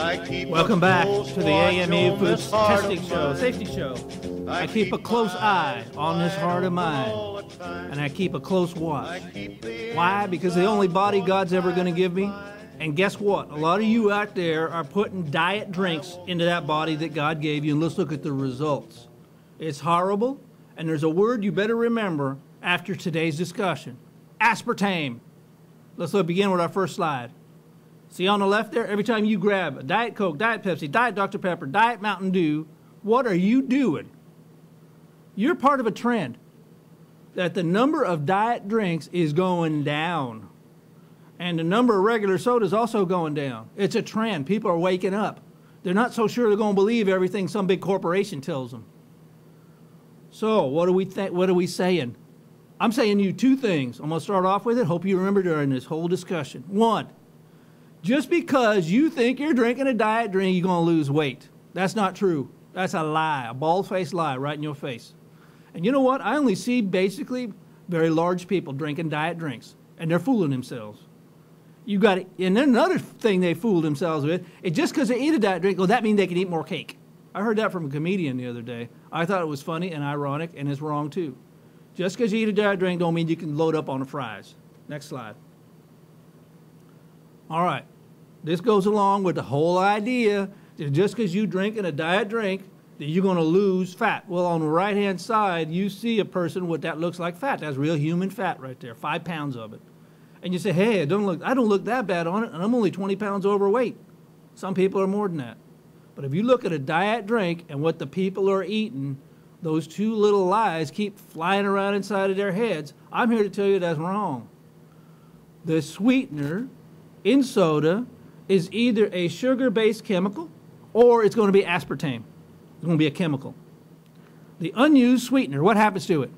Welcome back to the AME Foods Testing Show, Safety Show. I keep a close eye on this heart of mine, and I keep a close watch. Why? Because the only body God's ever going to give me. And guess what? A lot of you out there are putting diet drinks into that body that God gave you, and let's look at the results. It's horrible, and there's a word you better remember after today's discussion. Aspartame. Let's begin with our first slide. See on the left there, every time you grab a Diet Coke, Diet Pepsi, Diet Dr. Pepper, Diet Mountain Dew, what are you doing? You're part of a trend that the number of diet drinks is going down. And the number of regular soda is also going down. It's a trend. People are waking up. They're not so sure they're going to believe everything some big corporation tells them. So what are we saying? I'm saying you two things. I'm going to start off with it. Hope you remember during this whole discussion. One, just because you think you're drinking a diet drink, you're going to lose weight. That's not true. That's a lie, a bald-faced lie right in your face. And you know what? I only see basically very large people drinking diet drinks, and they're fooling themselves. You got it. And then another thing they fool themselves with is just because they eat a diet drink, well, that means they can eat more cake. I heard that from a comedian the other day. I thought it was funny and ironic, and it's wrong too. Just because you eat a diet drink don't mean you can load up on the fries. Next slide. All right. This goes along with the whole idea that just because you drink a diet drink that you're going to lose fat. Well, on the right-hand side, you see a person with that looks like fat. That's real human fat right there, 5 pounds of it. And you say, hey, I don't look that bad on it, and I'm only 20 pounds overweight. Some people are more than that. But if you look at a diet drink and what the people are eating, those two little lies keep flying around inside of their heads. I'm here to tell you that's wrong. The sweetener in soda is either a sugar-based chemical or it's going to be aspartame. It's going to be a chemical. The unused sweetener, what happens to it?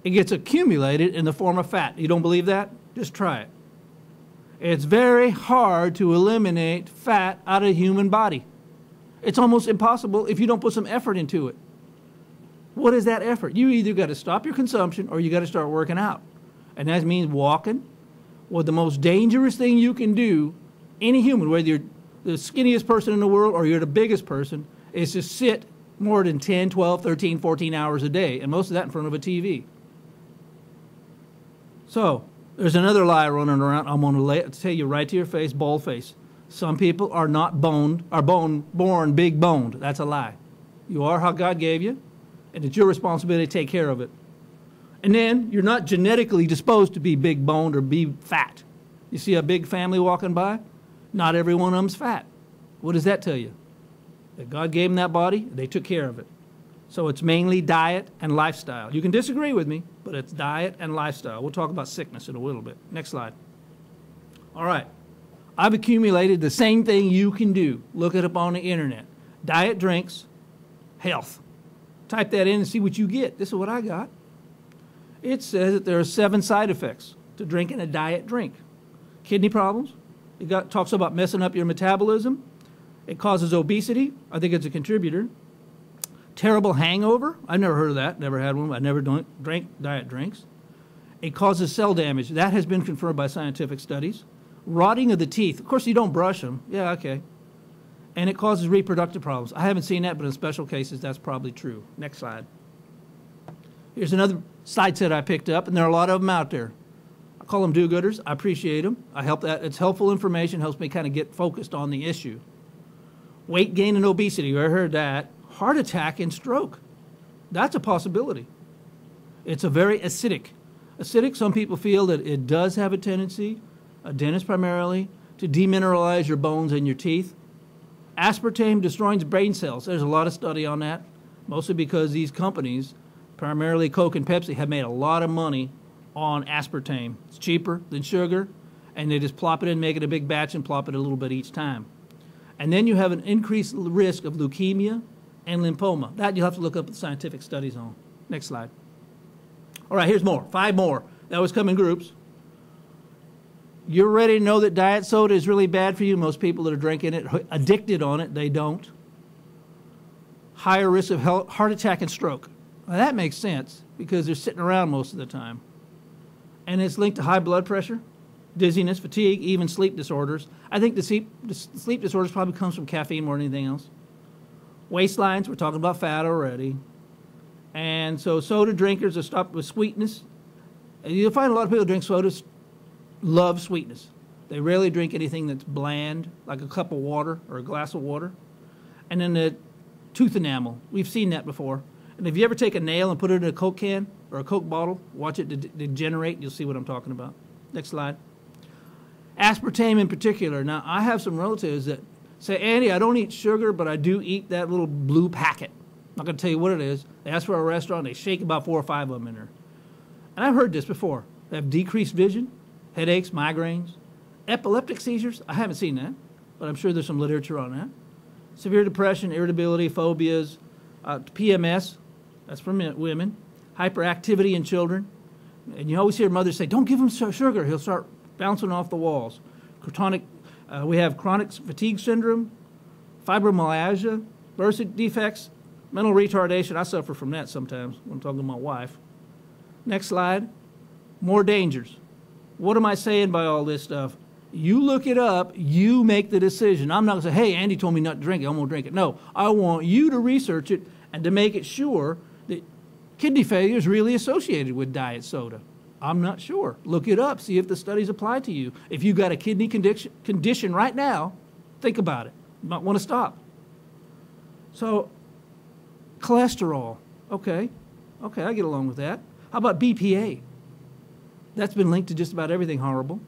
It gets accumulated in the form of fat. You don't believe that? Just try it. It's very hard to eliminate fat out of the human body. It's almost impossible if you don't put some effort into it. What is that effort? You either got to stop your consumption or you got to start working out. And that means walking. Well, the most dangerous thing you can do, any human, whether you're the skinniest person in the world or you're the biggest person, is to sit more than 10, 12, 13, 14 hours a day, and most of that in front of a TV. So there's another lie running around. I'm going to tell you right to your face, bald face. Some people are not born big boned. That's a lie. You are how God gave you, and it's your responsibility to take care of it. And then you're not genetically disposed to be big boned or be fat. You see a big family walking by? Not every one of them's fat. What does that tell you? That God gave them that body, they took care of it. So it's mainly diet and lifestyle. You can disagree with me, but it's diet and lifestyle. We'll talk about sickness in a little bit. Next slide. All right. I've accumulated the same thing you can do. Look it up on the internet. Diet drinks, health. Type that in and see what you get. This is what I got. It says that there are 7 side effects to drinking a diet drink. Kidney problems. Talks about messing up your metabolism. It causes obesity. I think it's a contributor. Terrible hangover. I've never heard of that. Never had one. I never drank diet drinks. It causes cell damage. That has been confirmed by scientific studies. Rotting of the teeth. Of course, you don't brush them. Yeah, okay. And it causes reproductive problems. I haven't seen that, but in special cases, that's probably true. Next slide. Here's another side set I picked up, and there are a lot of them out there. I call them do-gooders. I appreciate them. It's helpful information, helps me kind of get focused on the issue. Weight gain and obesity. You ever heard that? Heart attack and stroke. That's a possibility. It's a very acidic. Acidic, some people feel that it does have a tendency, a dentist primarily, to demineralize your bones and your teeth. Aspartame destroys brain cells. There's a lot of study on that, mostly because these companies, primarily Coke and Pepsi, have made a lot of money on aspartame. It's cheaper than sugar, and they just plop it in, make it a big batch, and plop it a little bit each time. And then you have an increased risk of leukemia and lymphoma. That you'll have to look up the scientific studies on. Next slide. All right, here's more. 5 more. That was come in groups. You're ready to know that diet soda is really bad for you. Most people that are drinking it, addicted on it, they don't. Higher risk of heart attack and stroke. Well, that makes sense because they're sitting around most of the time. And it's linked to high blood pressure. dizziness, fatigue, even sleep disorders. I think the sleep disorders probably comes from caffeine more than anything else. Waistlines, we're talking about fat already. And so soda drinkers are stopped with sweetness. And you'll find a lot of people who drink sodas love sweetness. They rarely drink anything that's bland, like a cup of water or a glass of water. And then the tooth enamel. We've seen that before. And if you ever take a nail and put it in a Coke can or a Coke bottle, watch it degenerate, you'll see what I'm talking about. Next slide. Aspartame in particular. Now, I have some relatives that say, Andy, I don't eat sugar, but I do eat that little blue packet. I'm not going to tell you what it is. They ask for a restaurant, they shake about 4 or 5 of them in there. And I've heard this before. They have decreased vision, headaches, migraines, epileptic seizures. I haven't seen that, but I'm sure there's some literature on that. Severe depression, irritability, phobias, PMS, that's for women, hyperactivity in children. And you always hear mothers say, don't give him sugar, he'll start bouncing off the walls. We have chronic fatigue syndrome, fibromyalgia, birth defects, mental retardation. I suffer from that sometimes when I'm talking to my wife. Next slide. More dangers. What am I saying by all this stuff? You look it up, you make the decision. I'm not going to say, hey, Andy told me not to drink it, I'm going to drink it. No, I want you to research it and to make it sure that kidney failure is really associated with diet soda. I'm not sure. Look it up, see if the studies apply to you. If you've got a kidney condition right now, think about it. You might want to stop. So, cholesterol. Okay, I get along with that. How about BPA? That's been linked to just about everything horrible.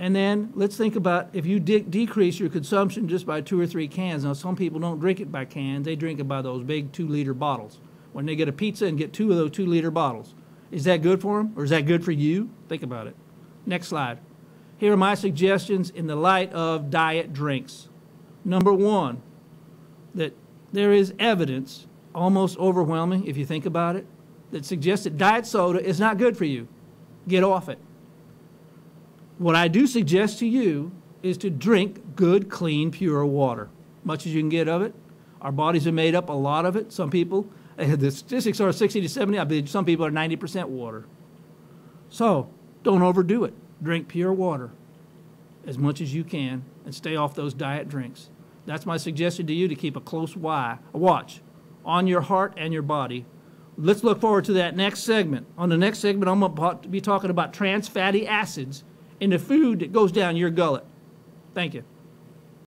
And then let's think about if you decrease your consumption just by 2 or 3 cans. Now, some people don't drink it by cans. They drink it by those big 2-liter bottles. When they get a pizza and get 2 of those 2-liter bottles. Is that good for them or is that good for you? Think about it. Next slide. Here are my suggestions in the light of diet drinks. Number 1, that there is evidence, almost overwhelming if you think about it, that suggests that diet soda is not good for you. Get off it. What I do suggest to you is to drink good, clean, pure water. Much as you can get of it. Our bodies are made up a lot of it. Some people, the statistics are 60 to 70. I believe some people are 90% water. So don't overdo it. Drink pure water as much as you can and stay off those diet drinks. That's my suggestion to you, to keep a close watch on your heart and your body. Let's look forward to that next segment. On the next segment, I'm going to be talking about trans fatty acids in the food that goes down your gullet. Thank you.